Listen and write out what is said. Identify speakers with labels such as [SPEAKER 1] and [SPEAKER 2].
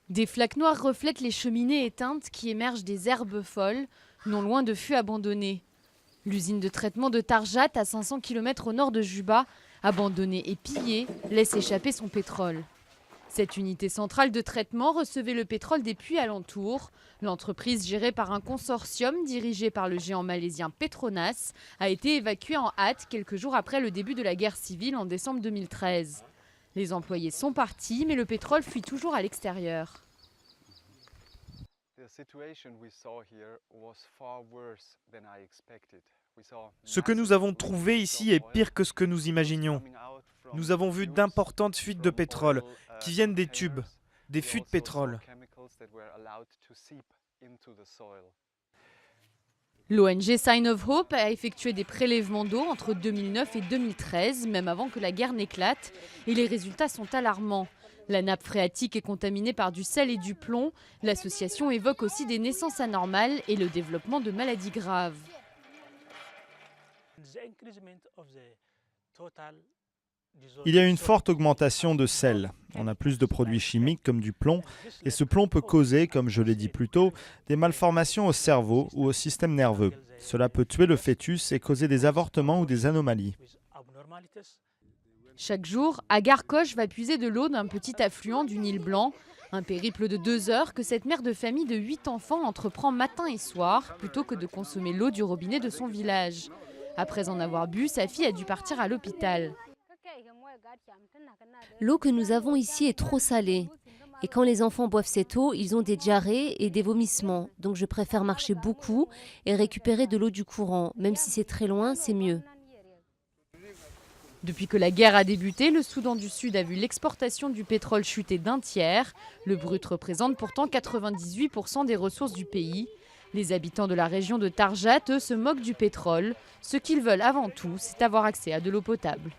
[SPEAKER 1] Des flaques noires reflètent les cheminées éteintes qui émergent des herbes folles, non loin de fûts abandonnés. L'usine de traitement de Tarjat, à 500 km au nord de Juba, abandonnée et pillée, laisse échapper son pétrole. Cette unité centrale de traitement recevait le pétrole des puits alentours. L'entreprise, gérée par un consortium dirigé par le géant malaisien Petronas, a été évacuée en hâte quelques jours après le début de la guerre civile en décembre 2013. Les employés sont partis, mais le pétrole fuit toujours à l'extérieur.
[SPEAKER 2] Ce que nous avons trouvé ici est pire que ce que nous imaginions. Nous avons vu d'importantes fuites de pétrole qui viennent des tubes, des fûts de pétrole.
[SPEAKER 1] L'ONG Sign of Hope a effectué des prélèvements d'eau entre 2009 et 2013, même avant que la guerre n'éclate, et les résultats sont alarmants. La nappe phréatique est contaminée par du sel et du plomb. L'association évoque aussi des naissances anormales et le développement de maladies graves.
[SPEAKER 2] Il y a une forte augmentation de sel. On a plus de produits chimiques comme du plomb, et ce plomb peut causer, comme je l'ai dit plus tôt, des malformations au cerveau ou au système nerveux. Cela peut tuer le fœtus et causer des avortements ou des anomalies.
[SPEAKER 1] Chaque jour, Agar Koch va puiser de l'eau d'un petit affluent du Nil Blanc. Un périple de 2 heures que cette mère de famille de 8 enfants entreprend matin et soir, plutôt que de consommer l'eau du robinet de son village. Après en avoir bu, sa fille a dû partir à l'hôpital.
[SPEAKER 3] L'eau que nous avons ici est trop salée. Et quand les enfants boivent cette eau, ils ont des diarrhées et des vomissements. Donc je préfère marcher beaucoup et récupérer de l'eau du courant. Même si c'est très loin, c'est mieux.
[SPEAKER 1] Depuis que la guerre a débuté, le Soudan du Sud a vu l'exportation du pétrole chuter d'un tiers. Le brut représente pourtant 98% des ressources du pays. Les habitants de la région de Tarjat, eux, se moquent du pétrole. Ce qu'ils veulent avant tout, c'est avoir accès à de l'eau potable.